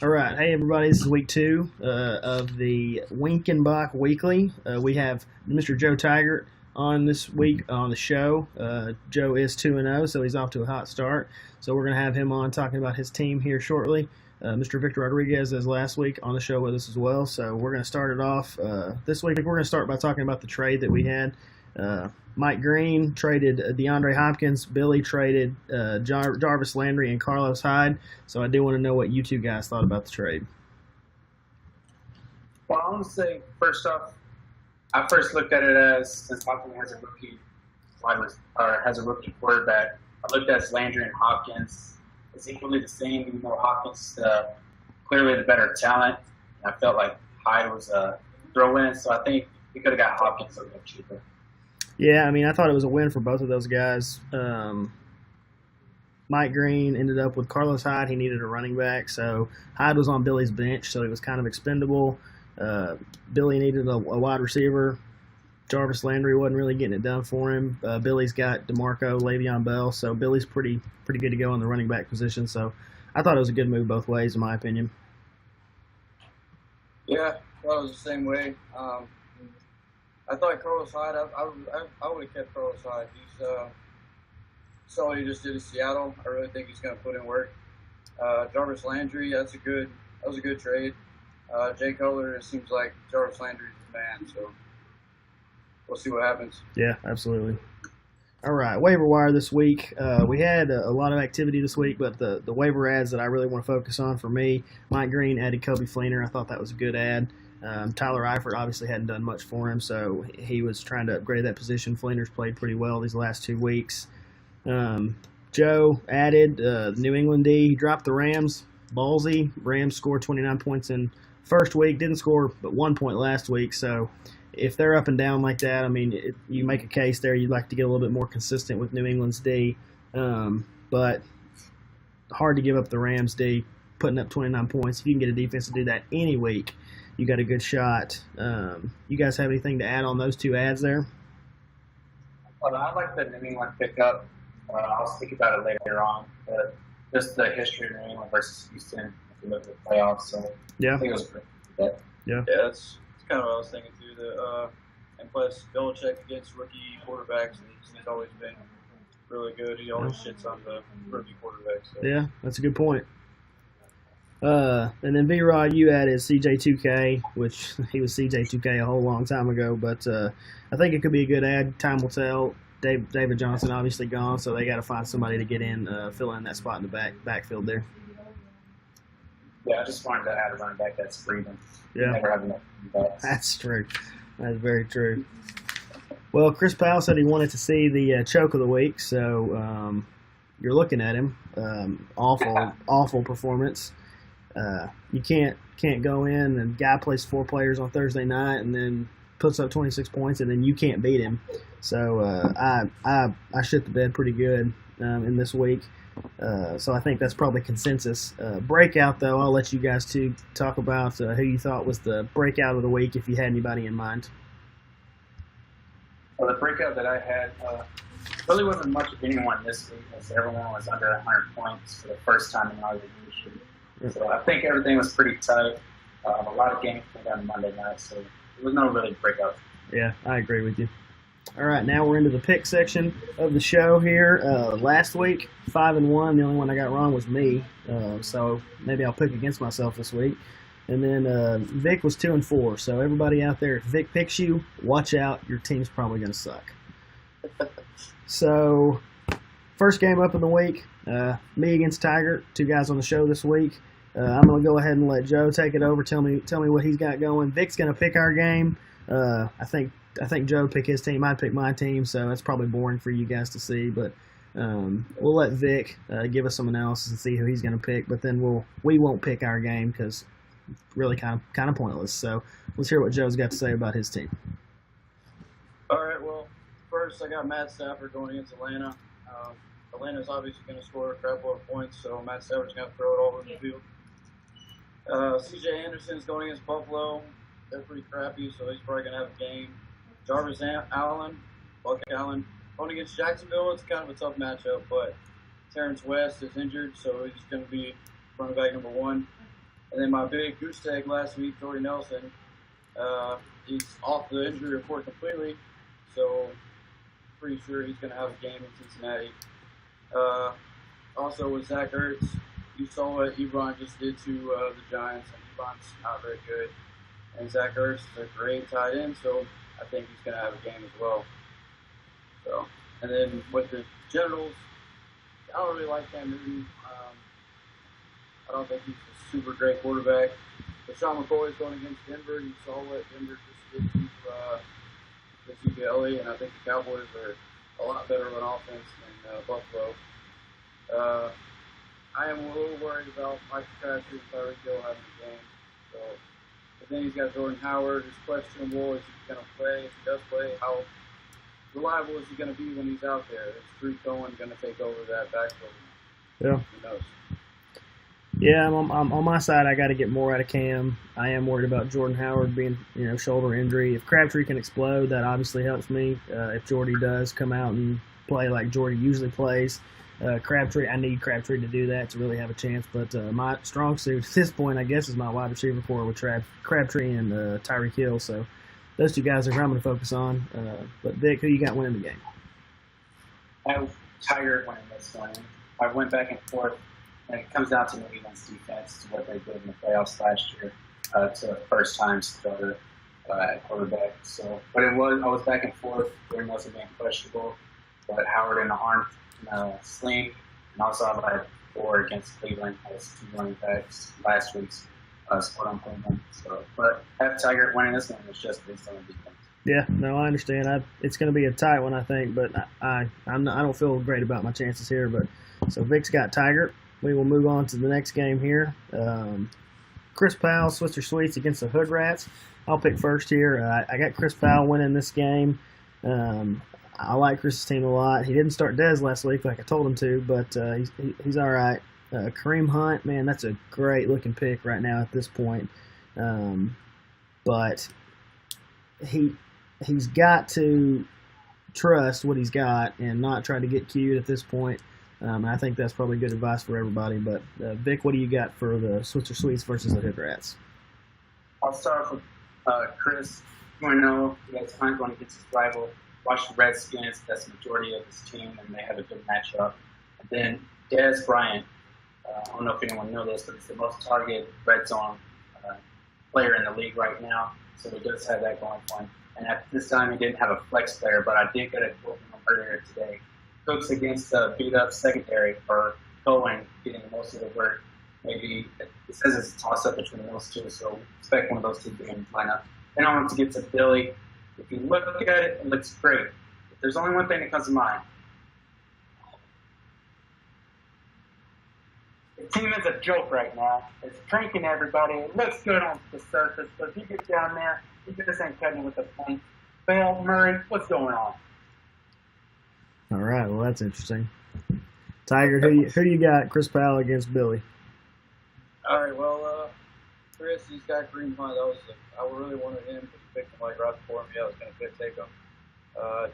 All right. Hey, everybody. This is week two of the Winkenbach Weekly. We have Mr. Joe Tiger on this week on the show. Joe is 2-0, so he's off to a hot start. So we're going to have him on talking about his team here shortly. Mr. Victor Rodriguez is last week on the show with us as well. So we're going to start it off this week. We're going to start by talking about the trade that we had. Mike Green traded DeAndre Hopkins. Billy traded Jarvis Landry and Carlos Hyde. So I do want to know what you two guys thought about the trade. Well, I want to say, first off, I first looked at it as, since Hopkins has a rookie quarterback, I looked at Landry and Hopkins. It's equally the same, even though Hopkins clearly the better talent. I felt like Hyde was a throw-in, so I think we could have got Hopkins a little cheaper. Yeah, I mean, I thought it was a win for both of those guys. Mike Green ended up with Carlos Hyde. He needed a running back, so Hyde was on Billy's bench, so he was kind of expendable. Billy needed a wide receiver. Jarvis Landry wasn't really getting it done for him. Billy's got DeMarco, Le'Veon Bell, so Billy's pretty good to go in the running back position. So I thought it was a good move both ways, in my opinion. Yeah, I thought it was the same way. I thought Carlos Hyde, I would have kept Carlos Hyde. He's saw what he just did in Seattle. I really think he's going to put in work. Jarvis Landry, that was a good trade. Jay Cutler, it seems like Jarvis Landry's the man, so we'll see what happens. Yeah, absolutely. All right, waiver wire this week. We had a lot of activity this week, but the waiver ads that I really want to focus on for me, Mike Green added Kobe Fleener. I thought that was a good ad. Tyler Eifert obviously hadn't done much for him, so he was trying to upgrade that position. Fleener's played pretty well these last 2 weeks. Joe added New England D. He dropped the Rams. Ballsy. Rams scored 29 points in first week. Didn't score but 1 point last week, so if they're up and down like that, I mean, you make a case there. You'd like to get a little bit more consistent with New England's D, but hard to give up the Rams D, putting up 29 points. If you can get a defense to do that any week, you got a good shot. You guys have anything to add on those two ads there? Well, I like the New England pickup. I'll speak about it later on. But just the history of New England versus Houston, if you look at the playoffs. So yeah. I think it was pretty good. Yeah, that's kind of what I was thinking too. And plus, Belichick against rookie quarterbacks, he's always been really good. He always shits on the rookie quarterbacks. So. Yeah, that's a good point. And then V-Rod, you added CJ2K, which he was CJ2K a whole long time ago, but I think it could be a good ad. Time will tell. David Johnson obviously gone, so they got to find somebody to get in, fill in that spot in the backfield there. Yeah, I just wanted to add a running back that's breathing. Yeah, never have enough backs. That's true. That's very true. Well, Chris Powell said he wanted to see the choke of the week, so you're looking at him. Awful performance. You can't go in and guy plays 4 players on Thursday night and then puts up 26 points and then you can't beat him. So I shit the bed pretty good in this week. So I think that's probably consensus. Breakout, though, I'll let you guys two talk about who you thought was the breakout of the week if you had anybody in mind. Well, the breakout that I had really wasn't much of anyone this week, as everyone was under 100 points for the first time in our history. So I think everything was pretty tight. A lot of games came down Monday night, so there was no really breakout. Yeah, I agree with you. All right, now we're into the pick section of the show here. Last week, 5-1. The only one I got wrong was me, so maybe I'll pick against myself this week. And then Vic was 2-4. So everybody out there, if Vic picks you, watch out. Your team's probably going to suck. So first game up in the week, me against Tiger. 2 guys on the show this week. I'm going to go ahead and let Joe take it over. Tell me what he's got going. Vic's going to pick our game. I think Joe pick his team. I pick my team, so that's probably boring for you guys to see. But we'll let Vic give us some analysis and see who he's going to pick. But then we won't pick our game because it's really kind of pointless. So let's hear what Joe's got to say about his team. All right. Well, first I got Matt Stafford going against Atlanta. Atlanta's obviously going to score a crap load of points, so Matt Stafford's going to throw it all over the field. C.J. Anderson's going against Buffalo. They're pretty crappy, so he's probably going to have a game. Jarvis Allen, Buck Allen, going against Jacksonville. It's kind of a tough matchup, but Terrence West is injured, so he's going to be running back number 1. And then my big goose egg last week, Jordy Nelson, he's off the injury report completely, so pretty sure he's going to have a game in Cincinnati. Also with Zach Ertz, you saw what Ebron just did to the Giants, and Ebron's not very good. And Zach Ertz is a great tight end, so I think he's going to have a game as well. So, and then with the Generals, I don't really like Cam Newton. I don't think he's a super great quarterback. But Sean McCoy is going against Denver. You saw what Denver just did to LA, and I think the Cowboys are a lot better of an offense than Buffalo. I am a little worried about Mike Crabtree and Tyreek Hill having a game. So, but then he's got Jordan Howard. It's questionable. Is he going to play? If he does play, how reliable is he going to be when he's out there? Is Tariq Cohen going to take over that backfield? Yeah. Who knows? Yeah, I'm on my side. I got to get more out of Cam. I am worried about Jordan Howard being, shoulder injury. If Crabtree can explode, that obviously helps me. If Jordy does come out and play like Jordy usually plays, I need Crabtree to do that to really have a chance. But my strong suit at this point, I guess, is my wide receiver core with Crabtree and Tyreek Hill. So those two guys are who I'm going to focus on. But Vic, who you got winning the game? I was tired winning this one. I went back and forth. And it comes down to New England's defense, to what they did in the playoffs last year, to a first-time starter at quarterback. So, but I was back and forth. Jordan Nelson being questionable, but Howard in the arm sling, and also I had 4 against Cleveland as 2 running backs last week's sport on Cleveland. So, but I have Tiger winning this one. It's just based on the defense. Yeah, no, I understand. It's going to be a tight one, I think, but I don't feel great about my chances here. But so Vic's got Tiger. We will move on to the next game here. Chris Powell, Switzer Sweets against the Hood Rats. I'll pick first here. I got Chris Powell winning this game. I like Chris's team a lot. He didn't start Dez last week like I told him to, but he's all right. Kareem Hunt, man, that's a great-looking pick right now at this point. But he's got to trust what he's got and not try to get cute at this point. I think that's probably good advice for everybody. But, Vic, what do you got for the Switzer Sweets versus the Hood Rats? I'll start with Chris. You want to know he has Hunt going against his rival, Washington Redskins. That's the majority of his team, and they have a good matchup. And then Dez Bryant. I don't know if anyone knows this, but he's the most targeted red zone player in the league right now. So he does have that going for him. And at this time, he didn't have a flex player, but I did get a quote from him earlier today. Cooks against beat-up secondary for Cohen getting most of the work. Maybe it says it's a toss-up between those two, so expect one of those two to be in the lineup. Then I want to get to Billy. If you look at it, it looks great. But there's only one thing that comes to mind. The team is a joke right now. It's pranking everybody. It looks good on the surface, but if you get down there, you just ain't cutting it with the point. Bill Murray, what's going on? All right, well, that's interesting. Tiger, who you got? Chris Powell against Billy. All right, well, Chris, he's got Kareem Hunt. I really wanted him to pick him like right before me. I was going to take him.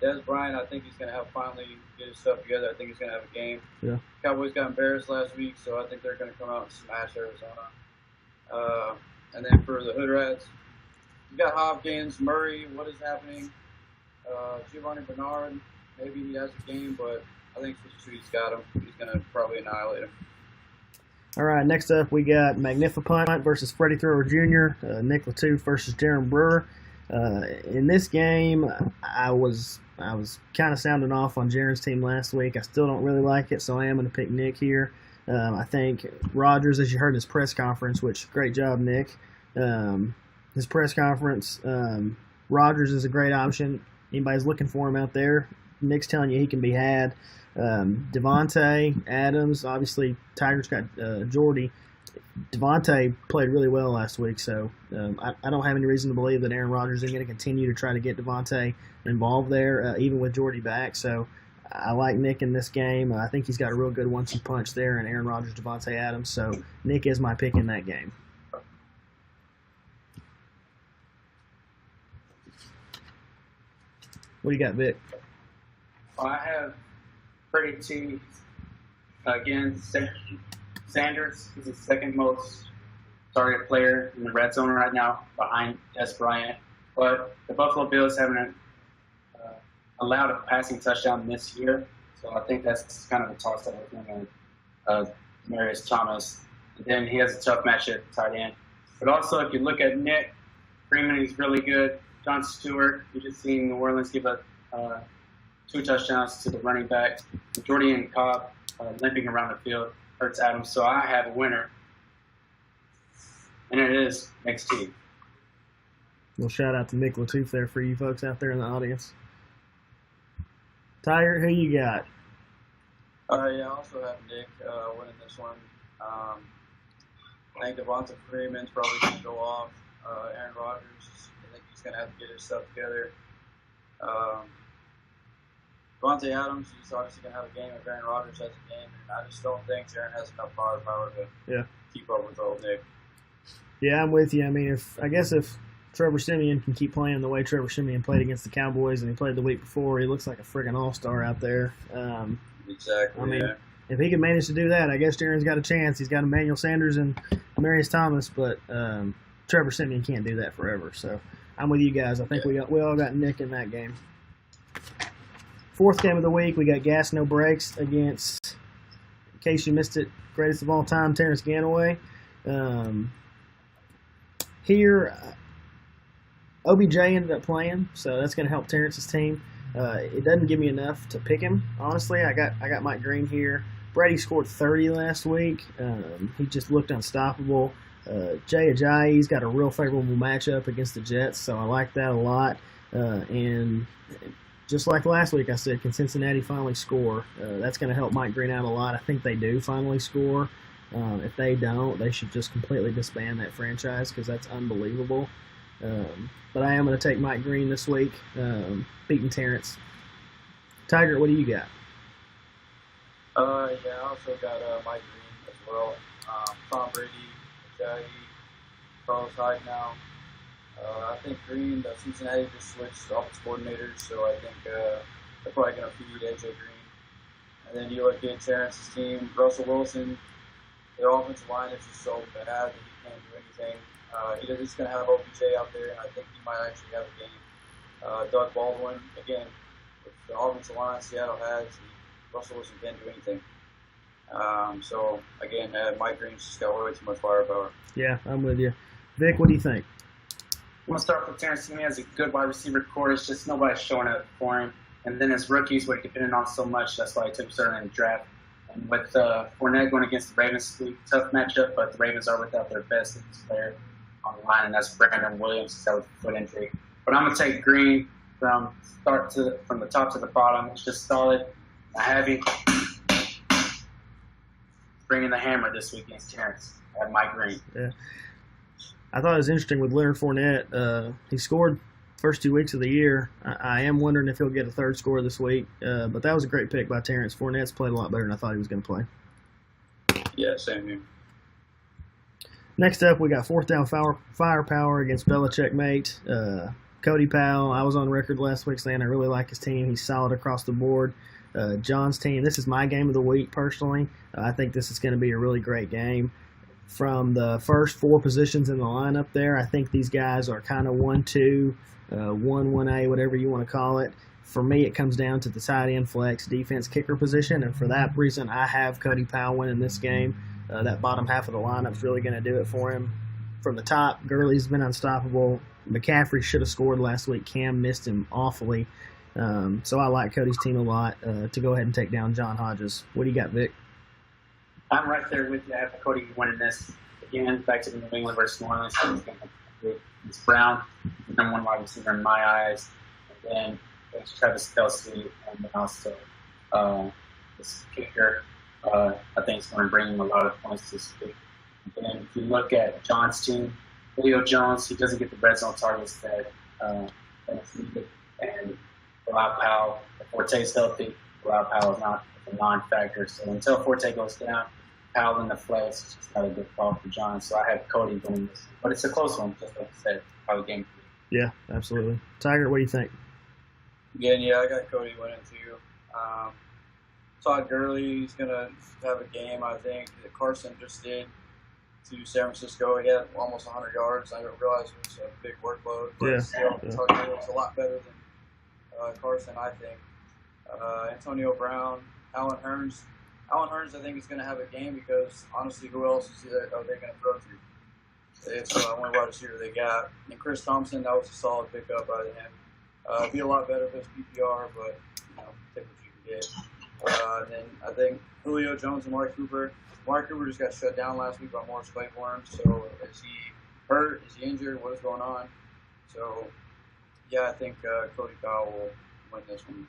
Dez Bryant, I think he's going to finally get his stuff together. I think he's going to have a game. Yeah. Cowboys got embarrassed last week, so I think they're going to come out and smash Arizona. And then for the Hood Rats, you got Hopkins, Murray. What is happening? Giovanni Bernard. Maybe he has a game, but I think Sweet's got him. He's going to probably annihilate him. All right, next up we got Magnificent versus Freddie Thrower Jr., Nick Latu versus Jaron Brewer. In this game, I was kind of sounding off on Jaron's team last week. I still don't really like it, so I am going to pick Nick here. I think Rodgers, as you heard in his press conference, which great job, Nick. His press conference, Rodgers is a great option. Anybody's looking for him out there, Nick's telling you he can be had. Devontae Adams, obviously Tigers got Jordy. Devontae played really well last week, so I don't have any reason to believe that Aaron Rodgers is going to continue to try to get Devontae involved there, even with Jordy back. So I like Nick in this game. I think he's got a real good 1-2 punch there in Aaron Rodgers, Devontae Adams. So Nick is my pick in that game. What do you got, Vic? Well, I have Freddie T against Sanders. He's the second most target player in the red zone right now behind Des Bryant. But the Buffalo Bills haven't allowed a passing touchdown this year, so I think that's kind of a toss-up with him and Marius Thomas. And then he has a tough matchup at tight end. But also, if you look at Nick Freeman, he's really good. John Stewart, you just seen New Orleans give up 2 touchdowns to the running back. Jordan Cobb limping around the field hurts Adams. So I have a winner, and it is next team. Well, shout out to Nick Latouf there for you folks out there in the audience. Tiger, who you got? Yeah, I also have Nick winning this one. I think Devonta Freeman's probably going to go off. Aaron Rodgers, I think he's going to have to get his stuff together. Devontae Adams, he's obviously going to have a game if Aaron Rodgers has a game, and I just don't think Aaron has enough firepower to keep up with old Nick. Yeah, I'm with you. I mean, if Trevor Siemian can keep playing the way Trevor Siemian played against the Cowboys and he played the week before, he looks like a friggin' all-star out there. Exactly. I mean, if he can manage to do that, I guess Aaron's got a chance. He's got Emmanuel Sanders and Marius Thomas, but Trevor Siemian can't do that forever. So I'm with you guys. I think we all got Nick in that game. Fourth game of the week, we got Gas No Breaks against, in case you missed it, greatest of all time, Terrence Ganaway. Here, OBJ ended up playing, so that's going to help Terrence's team. It doesn't give me enough to pick him, honestly. I got Mike Green here. Brady scored 30 last week. He just looked unstoppable. Jay Ajayi's got a real favorable matchup against the Jets, so I like that a lot. And just like last week, I said, can Cincinnati finally score? That's going to help Mike Green out a lot. I think they do finally score. If they don't, they should just completely disband that franchise because that's unbelievable. But I am going to take Mike Green this week, beating Terrence. Tiger, what do you got? Yeah, I also got Mike Green as well. Tom Brady, Ajayi, Carlos Hyde now. I think Green, Cincinnati just switched office coordinators, so I think they're probably going to feed AJ Green. And then you look at Terrence's team, Russell Wilson. Their offensive line is just so bad that he can't do anything. He's going to have OBJ out there, and I think he might actually have a game. Doug Baldwin, again, with the offensive line Seattle has, Russell Wilson can't do anything. So, again, Mike Green's just got way too much firepower. Yeah, I'm with you. Vic, what do you think? I'm going to start with Terrence. He has a good wide receiver core. It's just nobody's showing up for him. And then his rookies were depending on so much. That's why he took certain in the draft. And with Fournette going against the Ravens, tough matchup, but the Ravens are without their best player on the line, and that's Brandon Williams. That was a foot injury. But I'm going to take Green from the top to the bottom. It's just solid. I have him bringing the hammer this week against Terrence. I have Mike Green. Yeah. I thought it was interesting with Leonard Fournette. He scored first 2 weeks of the year. I am wondering if he'll get a third score this week. But that was a great pick by Terrence. Fournette's played a lot better than I thought he was going to play. Yeah, same here. Next up, we got fourth down firepower against Belichick mate. Cody Powell. I was on record last week saying I really like his team. He's solid across the board. John's team, this is my game of the week personally. I think this is going to be a really great game. From the first 4 positions in the lineup there, I think these guys are kind of 1-2, 1-1A, whatever you want to call it. For me, it comes down to the tight end, flex, defense, kicker position, and for that reason, I have Cody Powell winning this game. That bottom half of the lineup is really going to do it for him. From the top, Gurley's been unstoppable. McCaffrey should have scored last week. Cam missed him awfully. So I like Cody's team a lot to go ahead and take down John Hodges. What do you got, Vic? I'm right there with you. I have Cody winning this. Again, back to the New England versus New Orleans. It's Brown, number 1 wide receiver in my eyes. And then there's Travis Kelce, and then also this kicker. I think it's going to bring him a lot of points this week. And then if you look at John's team, Julio Jones, he doesn't get the red zone targets that's needed. And Bilal Powell, if Forte's healthy, Bilal Powell is not a non-factor. So until Forte goes down, Powell in the flex is just not a good call for John. So I have Cody winning this. But it's a close one, just like I said, probably game 3. Yeah, absolutely. Tiger, what do you think? Again, yeah, I got Cody winning too. Todd Gurley, he's going to have a game, I think, that Carson just did. to San Francisco. He had almost 100 yards. I didn't realize it was a big workload. But Yeah. still, Yeah. Tucker looks a lot better than Carson, I think. Antonio Brown, Allen Hurns. Allen Hurns, I think, is going to have a game because, honestly, who else are they going to throw to? It's only wide receiver they got. And Chris Thompson, that was a solid pickup out of him. Be a lot better if it's PPR, but, take what you can get. And then I think Julio Jones and Mark Cooper. Mark Cooper just got shut down last week by Morris Claiborne. So is he hurt? Is he injured? What is going on? So, yeah, I think Cody Kyle will win this one.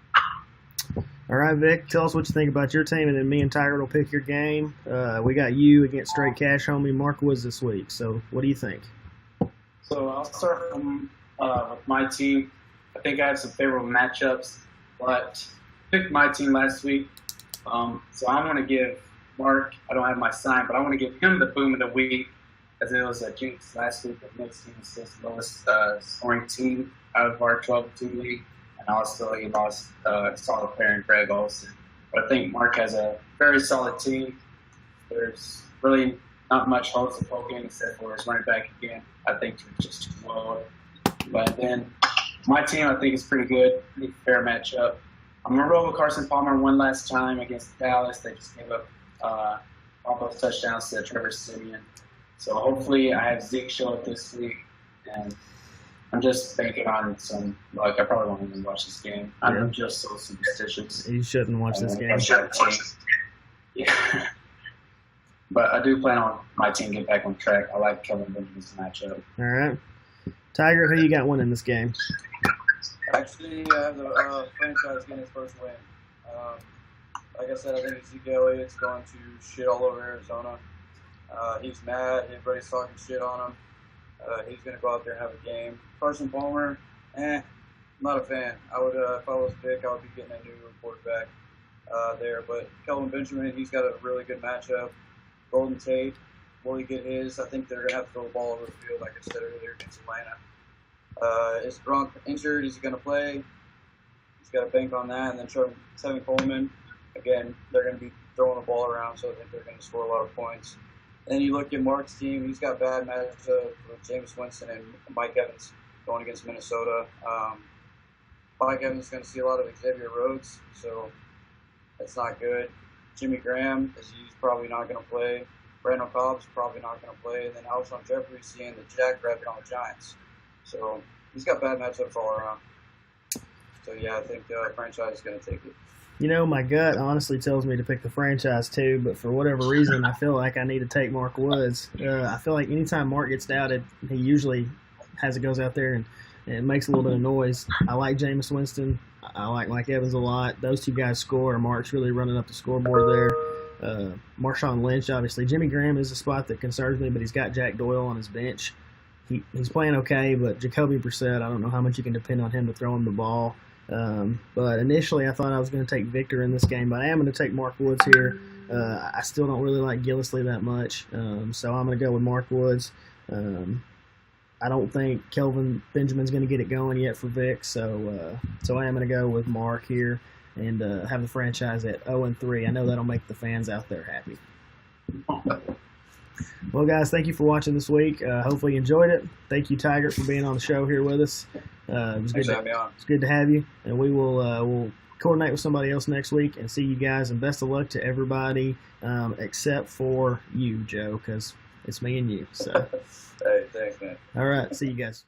All right, Vic, tell us what you think about your team, and then me and Tiger will pick your game. We got you against Straight Cash Homie Mark Woods this week. So what do you think? So I'll start from with my team. I think I have some favorable matchups, but I picked my team last week. So I want to give Mark, I don't have my sign, but I want to give him the boom of the week, as it was a jinx last week. The Knicks team was the lowest scoring team out of our 12-team league. And also, he lost a solid player in Greg Olsen. But I think Mark has a very solid team. There's really not much holes to poke in except for his running back again. I think he's just too low. But then my team, I think, is pretty good. Pretty fair matchup. I'm going to roll with Carson Palmer one last time against Dallas. They just gave up all those touchdowns to Trevor Siemian. So hopefully I have Zeke show up this week. And I'm just banking on some, I probably won't even watch this game. I'm just so superstitious. You shouldn't watch this game. Yeah. But I do plan on my team get back on track. I like Kelvin Benjamin's matchup. All right. Tiger, who you got winning this game? Actually, I have the franchise getting its first win. Like I said, I think Ezekiel Elliott's going to shit all over Arizona. He's mad. Everybody's talking shit on him. He's going to go out there and have a game. Carson Palmer, not a fan. I would, if I was Vic, I would be getting a new quarterback there. But Kelvin Benjamin, he's got a really good matchup. Golden Tate, will he get his? I think they're going to have to throw the ball over the field, like I said earlier, against Atlanta. Is Gronk injured? Is he going to play? He's got to bank on that. And then Tevin Coleman, again, they're going to be throwing the ball around, so I think they're going to score a lot of points. Then you look at Mark's team, he's got bad matchups with Jameis Winston and Mike Evans going against Minnesota. Mike Evans is going to see a lot of Xavier Rhodes, so that's not good. Jimmy Graham, he's probably not going to play. Brandon Cobb's probably not going to play. And then Alshon Jeffrey seeing the Jackrabbit on the Giants. So he's got bad matchups all around. So, yeah, I think the franchise is going to take it. You know, my gut honestly tells me to pick the franchise too, but for whatever reason, I feel like I need to take Mark Woods. I feel like anytime Mark gets doubted, he usually goes out there and it makes a little bit of noise. I like Jameis Winston. I like Mike Evans a lot. Those two guys score, and Mark's really running up the scoreboard there. Marshawn Lynch, obviously. Jimmy Graham is a spot that concerns me, but he's got Jack Doyle on his bench. He's playing okay, but Jacoby Brissett, I don't know how much you can depend on him to throw him the ball. But initially I thought I was going to take Victor in this game, but I am going to take Mark Woods here. I still don't really like Gillislee that much, so I'm going to go with Mark Woods. I don't think Kelvin Benjamin's going to get it going yet for Vic, so I am going to go with Mark here and have the franchise at 0-3. I know that'll make the fans out there happy. Well, guys, thank you for watching this week. Hopefully you enjoyed it. Thank you, Tiger, for being on the show here with us. It was good to have you, and we will we'll coordinate with somebody else next week and see you guys, and best of luck to everybody except for you, Joe, because it's me and you. So, Hey, thanks, man. All right, see you guys.